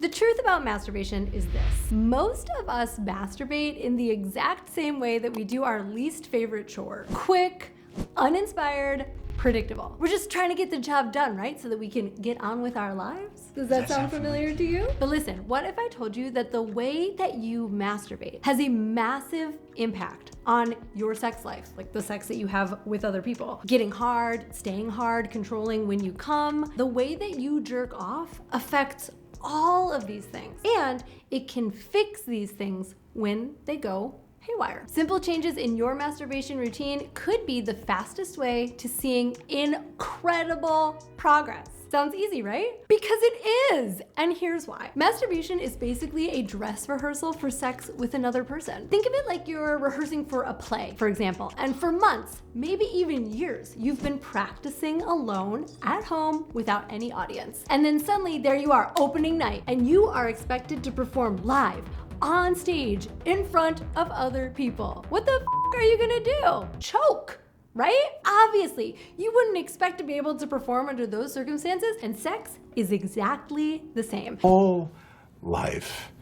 The truth about masturbation is this. Most of us masturbate in the exact same way that we do our least favorite chore. Quick, uninspired, predictable. We're just trying to get the job done, right? So that we can get on with our lives. Does that sound familiar to you? But listen, what if I told you that the way that you masturbate has a massive impact on your sex life, like the sex that you have with other people? Getting hard, staying hard, controlling when you come. The way that you jerk off affects all of these things, and it can fix these things when they go haywire. Simple changes in your masturbation routine could be the fastest way to seeing incredible progress. Sounds easy, right? Because it is, and here's why. Masturbation is basically a dress rehearsal for sex with another person. Think of it like you're rehearsing for a play, for example, and for months, maybe even years, you've been practicing alone at home without any audience. And then suddenly there you are, opening night, and you are expected to perform live on stage in front of other people. What the are you gonna do? Choke, right? Obviously, you wouldn't expect to be able to perform under those circumstances, and sex is exactly the same. All life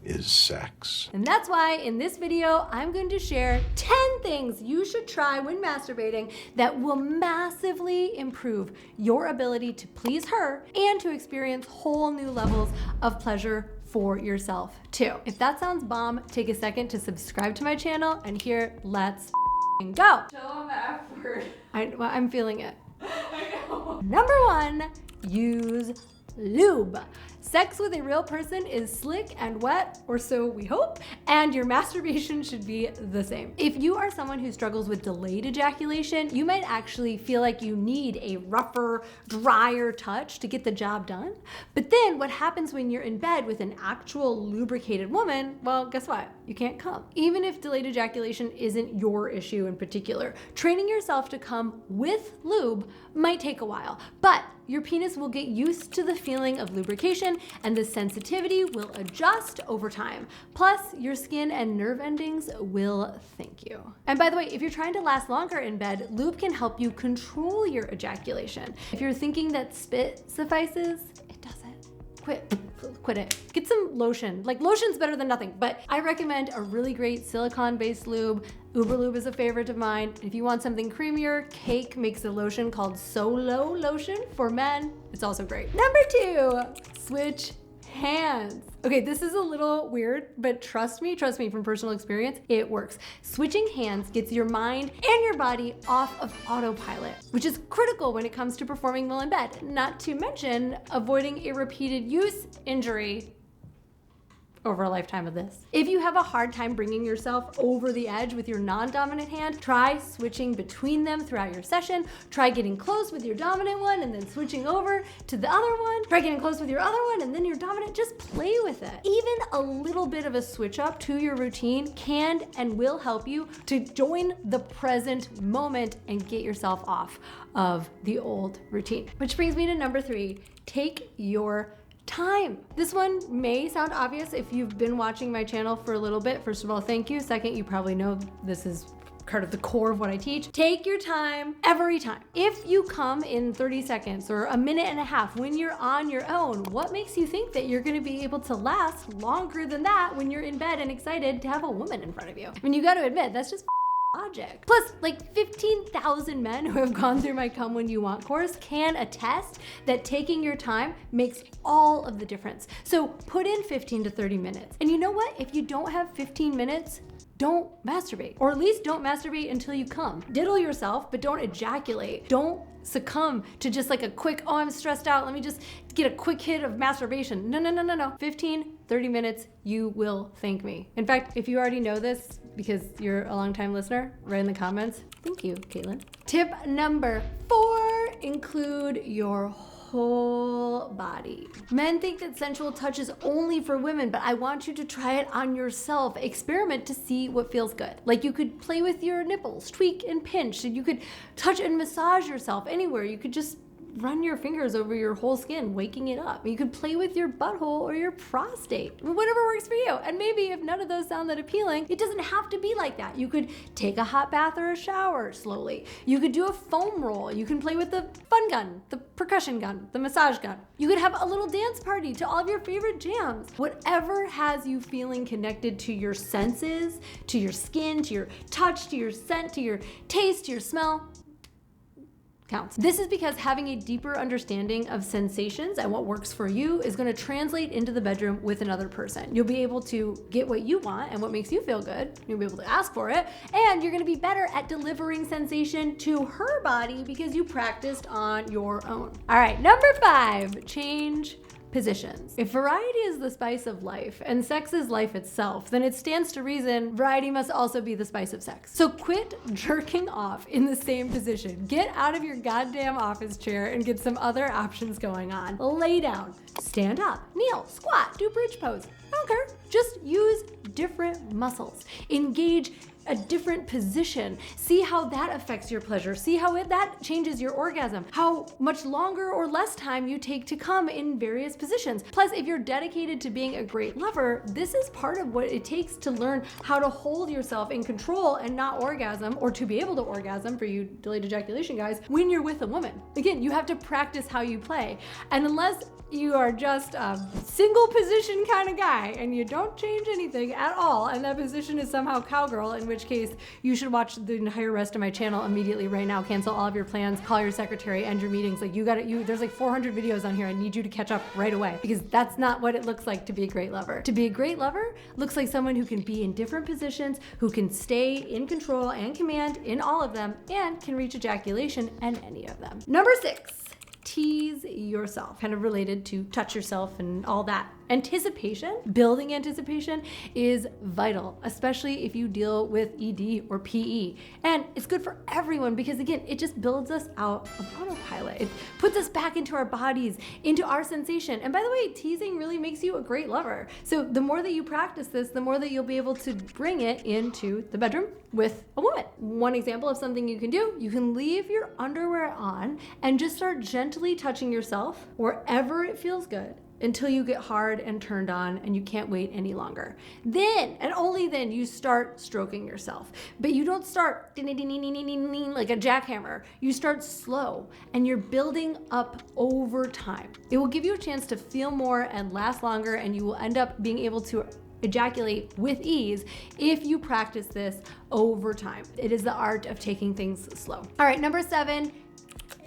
is sex. And that's why in this video, I'm going to share 10 things you should try when masturbating that will massively improve your ability to please her and to experience whole new levels of pleasure for yourself too. If that sounds bomb, take a second to subscribe to my channel, and here, let's go. Tell them the F word. I'm feeling it. I know. Number 1, use lube. Sex with a real person is slick and wet, or so we hope, and your masturbation should be the same. If you are someone who struggles with delayed ejaculation, you might actually feel like you need a rougher, drier touch to get the job done. But then what happens when you're in bed with an actual lubricated woman? Well, guess what? You can't come. Even if delayed ejaculation isn't your issue in particular, training yourself to come with lube might take a while, but your penis will get used to the feeling of lubrication, and the sensitivity will adjust over time. Plus, your skin and nerve endings will thank you. And by the way, if you're trying to last longer in bed, lube can help you control your ejaculation. If you're thinking that spit suffices, it doesn't. Quit it. Get some lotion. Like, lotion's better than nothing, but I recommend a really great silicone-based lube. Uberlube is a favorite of mine. If you want something creamier, Cake makes a lotion called Solo Lotion for men. It's also great. Number 2, switch hands. Okay, this is a little weird, but trust me from personal experience, it works. Switching hands gets your mind and your body off of autopilot, which is critical when it comes to performing well in bed, not to mention avoiding a repeated use injury over a lifetime of this. If you have a hard time bringing yourself over the edge with your non-dominant hand, try switching between them throughout your session. Try getting close with your dominant one and then switching over to the other one. Try getting close with your other one and then your dominant. Just play with it. Even a little bit of a switch up to your routine can and will help you to join the present moment and get yourself off of the old routine. Which brings me to number 3, take your time. This one may sound obvious if you've been watching my channel for a little bit. First of all, thank you. Second, you probably know this is part of the core of what I teach. Take your time every time. If you come in 30 seconds or a minute and a half when you're on your own, what makes you think that you're gonna be able to last longer than that when you're in bed and excited to have a woman in front of you? I mean, you gotta admit, that's just logic. Plus, like 15,000 men who have gone through my Come When You Want course can attest that taking your time makes all of the difference. So put in 15 to 30 minutes. And you know what? If you don't have 15 minutes, don't masturbate, or at least don't masturbate until you come. Diddle yourself, but don't ejaculate. Don't succumb to just like a quick, oh, I'm stressed out, let me just get a quick hit of masturbation. No. 15, 30 minutes, you will thank me. In fact, if you already know this because you're a longtime listener, write in the comments. Thank you, Caitlin. Tip number 4, include your whole body. Men think that sensual touch is only for women, but I want you to try it on yourself. Experiment to see what feels good. Like, you could play with your nipples, tweak and pinch, and you could touch and massage yourself anywhere. You could just run your fingers over your whole skin, waking it up. You could play with your butthole or your prostate, whatever works for you. And maybe if none of those sound that appealing, it doesn't have to be like that. You could take a hot bath or a shower slowly. You could do a foam roll. You can play with the fun gun, the percussion gun, the massage gun. You could have a little dance party to all of your favorite jams. Whatever has you feeling connected to your senses, to your skin, to your touch, to your scent, to your taste, to your smell, counts. This is because having a deeper understanding of sensations and what works for you is going to translate into the bedroom with another person. You'll be able to get what you want and what makes you feel good. You'll be able to ask for it, and you're going to be better at delivering sensation to her body because you practiced on your own. All right, number 5, change positions. If variety is the spice of life and sex is life itself, then it stands to reason variety must also be the spice of sex. So quit jerking off in the same position. Get out of your goddamn office chair and get some other options going on. Lay down, stand up, kneel, squat, do bridge pose. I don't care. Just use different muscles. Engage a different position. See how that affects your pleasure. See how that changes your orgasm. How much longer or less time you take to come in various positions. Plus, if you're dedicated to being a great lover, this is part of what it takes to learn how to hold yourself in control and not orgasm, or to be able to orgasm, for you delayed ejaculation guys, when you're with a woman. Again, you have to practice how you play. And unless you are just a single position kind of guy and you don't change anything at all, and that position is somehow cowgirl, in which case you should watch the entire rest of my channel immediately right now. Cancel all of your plans, call your secretary, end your meetings. Like, there's like 400 videos on here. I need you to catch up right away, because that's not what it looks like to be a great lover. To be a great lover looks like someone who can be in different positions, who can stay in control and command in all of them, and can reach ejaculation in any of them. Number 6. Tease yourself, kind of related to touch yourself and all that. Anticipation, building anticipation is vital, especially if you deal with ED or PE. And it's good for everyone because, again, it just builds us out of autopilot. It puts us back into our bodies, into our sensation. And by the way, teasing really makes you a great lover. So the more that you practice this, the more that you'll be able to bring it into the bedroom with a woman. One example of something you can do, you can leave your underwear on and just start gently touching yourself wherever it feels good, until you get hard and turned on and you can't wait any longer. Then, and only then, you start stroking yourself. But you don't start like a jackhammer. You start slow, and you're building up over time. It will give you a chance to feel more and last longer, and you will end up being able to ejaculate with ease if you practice this over time. It is the art of taking things slow. All right, number 7,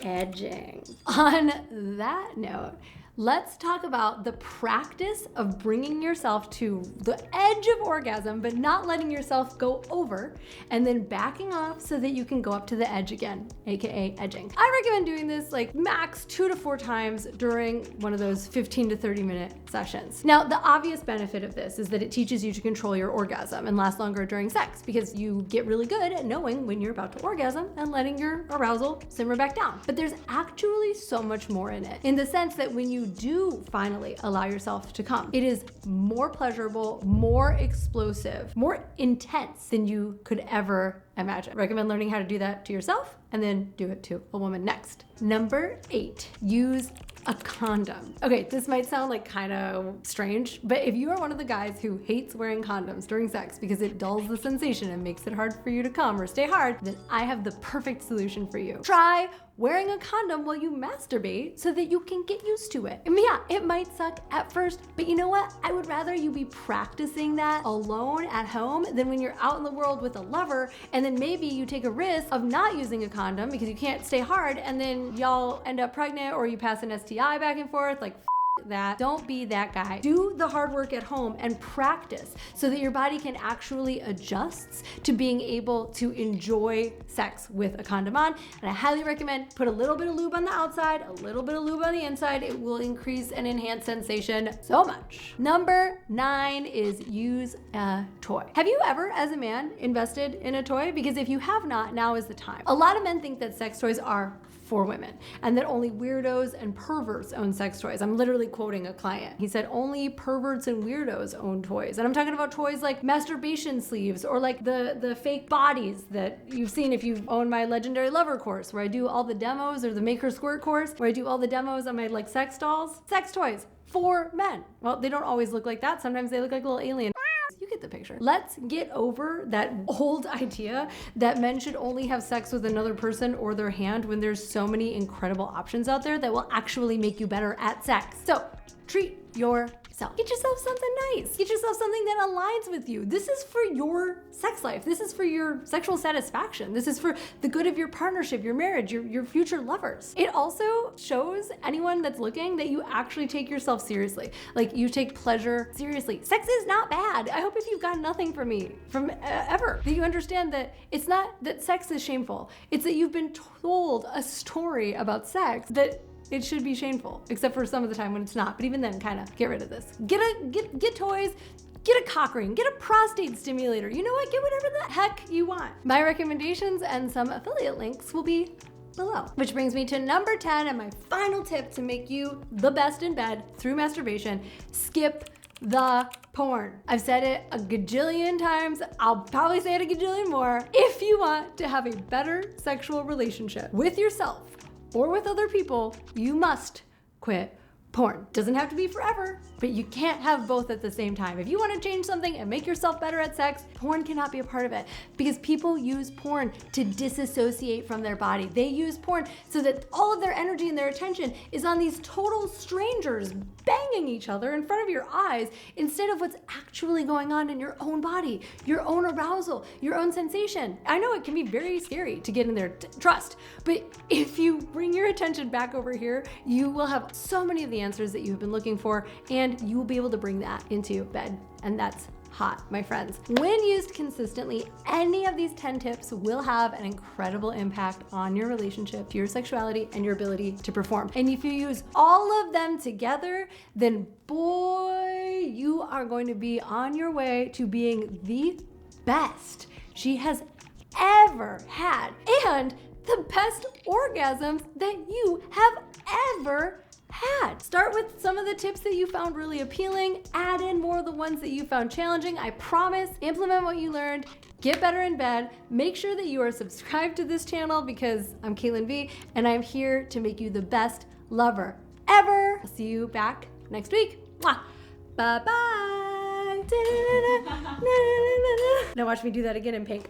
edging. On that note, let's talk about the practice of bringing yourself to the edge of orgasm, but not letting yourself go over, and then backing off so that you can go up to the edge again, aka edging. I recommend doing this like max 2 to 4 times during one of those 15 to 30 minute sessions. Now, the obvious benefit of this is that it teaches you to control your orgasm and last longer during sex, because you get really good at knowing when you're about to orgasm and letting your arousal simmer back down. But there's actually so much more in it, in the sense that when you do finally allow yourself to come, it is more pleasurable, more explosive, more intense than you could ever imagine. Recommend learning how to do that to yourself and then do it to a woman next. Number 8, use a condom. Okay, this might sound like kind of strange, but if you are one of the guys who hates wearing condoms during sex because it dulls the sensation and makes it hard for you to come or stay hard, then I have the perfect solution for you. Try wearing a condom while you masturbate so that you can get used to it. I mean, yeah, it might suck at first, but you know what? I would rather you be practicing that alone at home than when you're out in the world with a lover, and then maybe you take a risk of not using a condom because you can't stay hard, and then y'all end up pregnant or you pass an STI back and forth. Like, that. Don't be that guy. Do the hard work at home and practice so that your body can actually adjust to being able to enjoy sex with a condom on. And I highly recommend put a little bit of lube on the outside, a little bit of lube on the inside. It will increase and enhance sensation so much. Number 9 is use a toy. Have you ever, as a man, invested in a toy? Because if you have not, now is the time. A lot of men think that sex toys are for women, and that only weirdos and perverts own sex toys. I'm literally quoting a client. He said only perverts and weirdos own toys. And I'm talking about toys like masturbation sleeves, or like the fake bodies that you've seen if you've owned my Legendary Lover course, where I do all the demos, or the Make Her Squirt course, where I do all the demos on my like sex dolls. Sex toys for men. Well, they don't always look like that. Sometimes they look like little alien. You get the picture. Let's get over that old idea that men should only have sex with another person or their hand, when there's so many incredible options out there that will actually make you better at sex. So treat yourself. Get yourself something nice. Get yourself something that aligns with you. This is for your sex life. This is for your sexual satisfaction. This is for the good of your partnership, your marriage, your future lovers. It also shows anyone that's looking that you actually take yourself seriously. Like, you take pleasure seriously. Sex is not bad. I hope if you've got nothing from me, ever, that you understand that it's not that sex is shameful. It's that you've been told a story about sex that it should be shameful, except for some of the time when it's not. But even then, kind of get rid of this. Get toys, get a cock ring, get a prostate stimulator. You know what? Get whatever the heck you want. My recommendations and some affiliate links will be below. Which brings me to number 10 and my final tip to make you the best in bed through masturbation: skip the porn. I've said it a gajillion times. I'll probably say it a gajillion more. If you want to have a better sexual relationship with yourself or with other people, you must quit porn. Doesn't have to be forever, but you can't have both at the same time. If you want to change something and make yourself better at sex, porn cannot be a part of it, because people use porn to disassociate from their body. They use porn so that all of their energy and their attention is on these total strangers banging each other in front of your eyes, instead of what's actually going on in your own body, your own arousal, your own sensation. I know it can be very scary to get in there, trust, but if you bring your attention back over here, you will have so many of the answers that you've been looking for, and you will be able to bring that into bed. And that's hot, my friends. When used consistently, any of these 10 tips will have an incredible impact on your relationship, to your sexuality, and your ability to perform. And if you use all of them together, then boy, you are going to be on your way to being the best she has ever had, and the best orgasms that you have ever had. Start with some of the tips that you found really appealing, add in more of the ones that you found challenging. I promise, implement what you learned, get better in bed. Make sure that you are subscribed to this channel, because I'm Caitlin V, and I'm here to make you the best lover ever. I'll see you back next week. Mwah. Bye-bye. Now watch me do that again in pink.